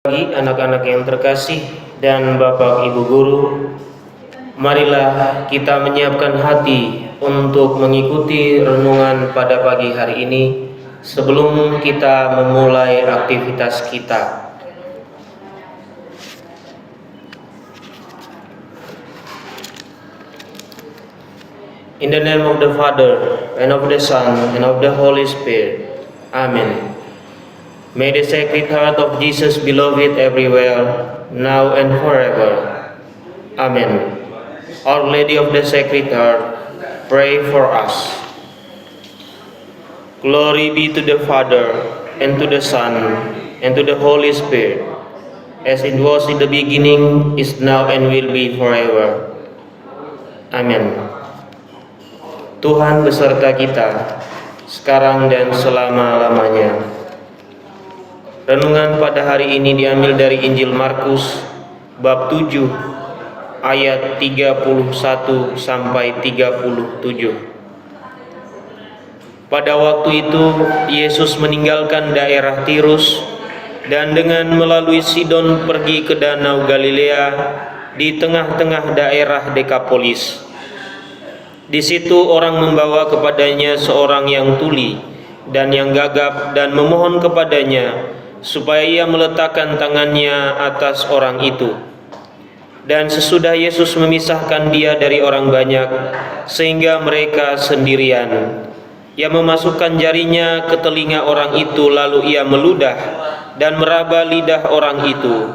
Bagi anak-anak yang terkasih dan Bapak Ibu Guru, marilah kita menyiapkan hati untuk mengikuti renungan pada pagi hari ini sebelum kita memulai aktivitas kita. In the name of the Father, and of the Son, and of the Holy Spirit. Amen. May the Sacred Heart of Jesus be loved everywhere, now and forever. Amen. Our Lady of the Sacred Heart, pray for us. Glory be to the Father, and to the Son, and to the Holy Spirit, as it was in the beginning, is now, and will be forever. Amen. Tuhan beserta kita, sekarang dan selama-lamanya. Renungan pada hari ini diambil dari Injil Markus bab 7 ayat 31 sampai 37. Pada waktu itu Yesus meninggalkan daerah Tirus dan dengan melalui Sidon pergi ke Danau Galilea di tengah-tengah daerah Dekapolis. Di situ orang membawa kepadanya seorang yang tuli dan yang gagap dan memohon kepadanya supaya ia meletakkan tangannya atas orang itu. Dan sesudah Yesus memisahkan dia dari orang banyak sehingga mereka sendirian, ia memasukkan jarinya ke telinga orang itu, lalu ia meludah dan meraba lidah orang itu.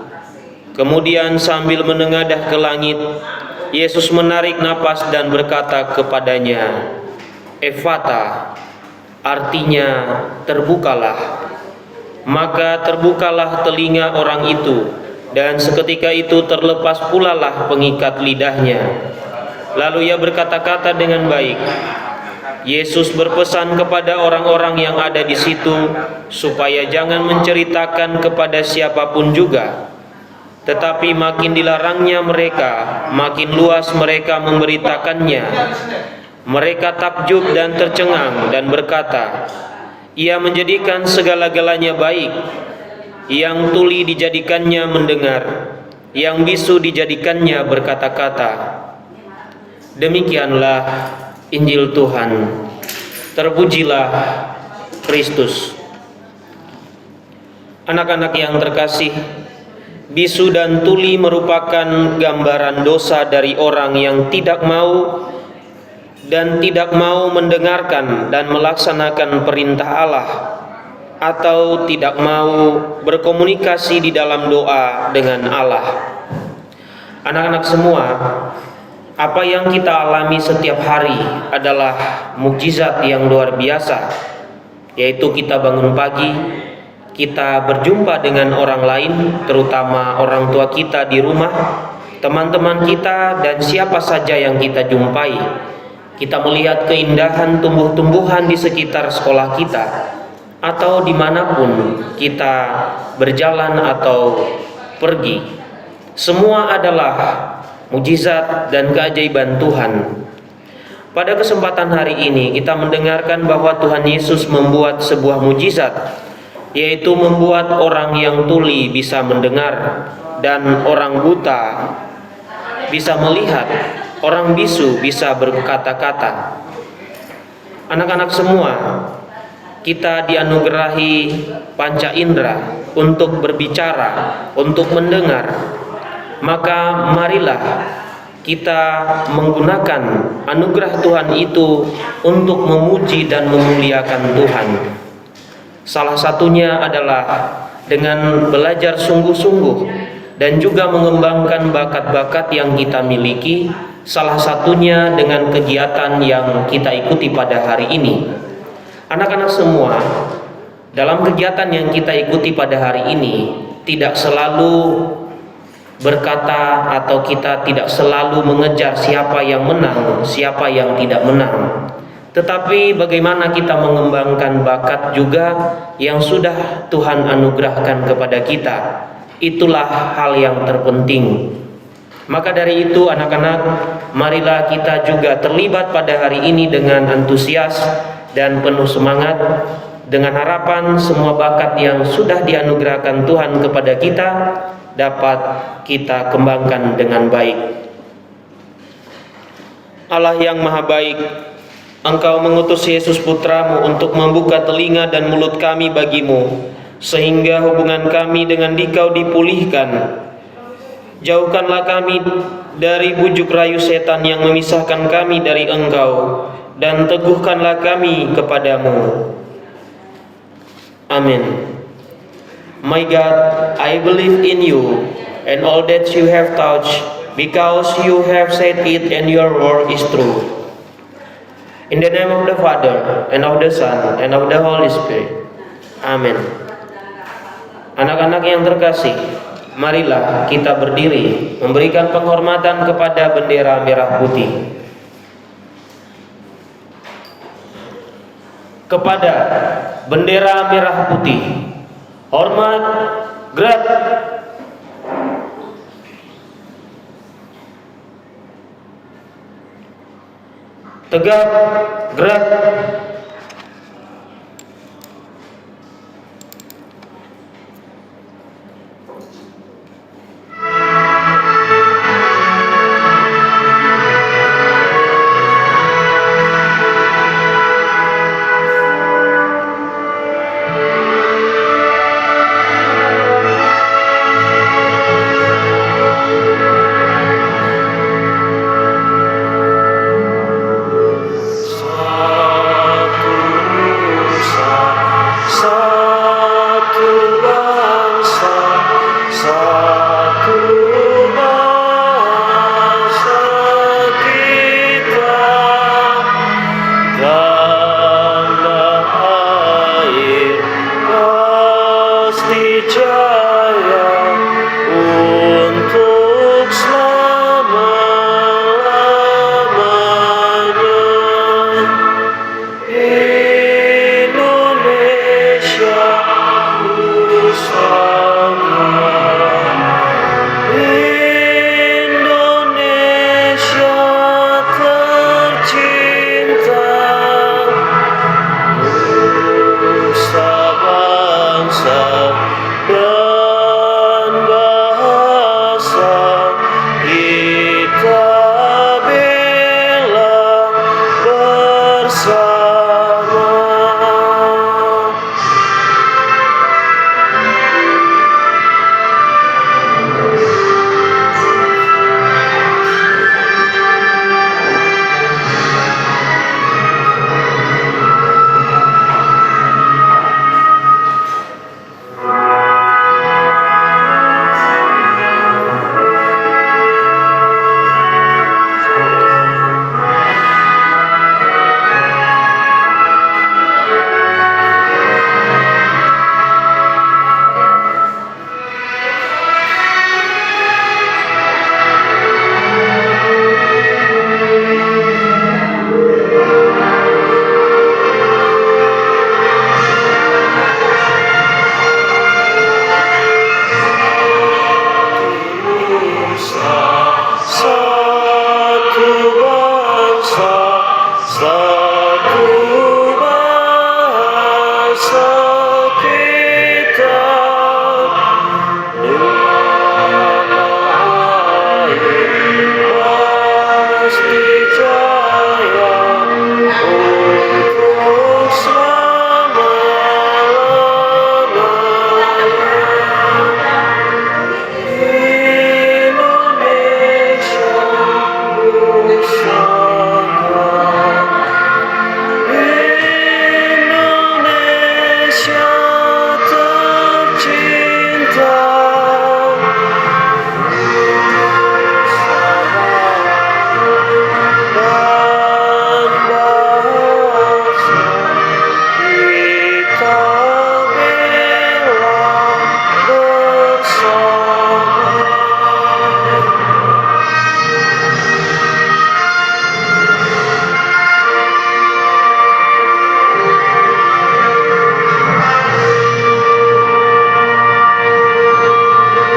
Kemudian sambil menengadah ke langit, Yesus menarik napas dan berkata kepadanya, "Ephata," artinya terbukalah. Maka terbukalah telinga orang itu, dan seketika itu terlepas pula lah pengikat lidahnya. Lalu ia berkata-kata dengan baik. Yesus berpesan kepada orang-orang yang ada di situ supaya jangan menceritakan kepada siapapun juga. Tetapi makin dilarangnya mereka, makin luas mereka memberitakannya. Mereka takjub dan tercengang dan berkata, "Ia menjadikan segala-galanya baik. Yang tuli dijadikannya mendengar, yang bisu dijadikannya berkata-kata." Demikianlah Injil Tuhan. Terpujilah Kristus. Anak-anak yang terkasih, bisu dan tuli merupakan gambaran dosa dari orang yang tidak mau mendengarkan dan melaksanakan perintah Allah, atau tidak mau berkomunikasi di dalam doa dengan Allah. Anak-anak semua, apa yang kita alami setiap hari adalah mukjizat yang luar biasa, yaitu kita bangun pagi, kita berjumpa dengan orang lain, terutama orang tua kita di rumah, teman-teman kita, dan siapa saja yang kita jumpai. Kita melihat keindahan tumbuh-tumbuhan di sekitar sekolah kita, atau dimanapun kita berjalan atau pergi. Semua adalah mukjizat dan keajaiban Tuhan. Pada kesempatan hari ini kita mendengarkan bahwa Tuhan Yesus membuat sebuah mukjizat, yaitu membuat orang yang tuli bisa mendengar dan orang buta bisa melihat, orang bisu bisa berkata-kata. Anak-anak semua, kita dianugerahi panca indera untuk berbicara, untuk mendengar. Maka marilah kita menggunakan anugerah Tuhan itu untuk memuji dan memuliakan Tuhan. Salah satunya adalah dengan belajar sungguh-sungguh dan juga mengembangkan bakat-bakat yang kita miliki, salah satunya dengan kegiatan yang kita ikuti pada hari ini. Anak-anak semua, dalam kegiatan yang kita ikuti pada hari ini, tidak selalu berkata atau kita tidak selalu mengejar siapa yang menang, siapa yang tidak menang. Tetapi bagaimana kita mengembangkan bakat juga yang sudah Tuhan anugerahkan kepada kita. Itulah hal yang terpenting. Maka dari itu anak-anak, marilah kita juga terlibat pada hari ini dengan antusias dan penuh semangat dengan harapan semua bakat yang sudah dianugerahkan Tuhan kepada kita dapat kita kembangkan dengan baik. Allah yang maha baik, Engkau mengutus Yesus Putramu untuk membuka telinga dan mulut kami bagimu, sehingga hubungan kami dengan Dikau dipulihkan. Jauhkanlah kami dari bujuk rayu setan yang memisahkan kami dari Engkau, dan teguhkanlah kami kepadamu. Amin. My God, I believe in you and all that you have taught, because you have said it and your word is true. In the name of the Father, and of the Son, and of the Holy Spirit. Amin. Anak-anak yang terkasih, marilah kita berdiri memberikan penghormatan kepada bendera merah putih. Kepada bendera merah putih, hormat, gerak. Tegap, gerak.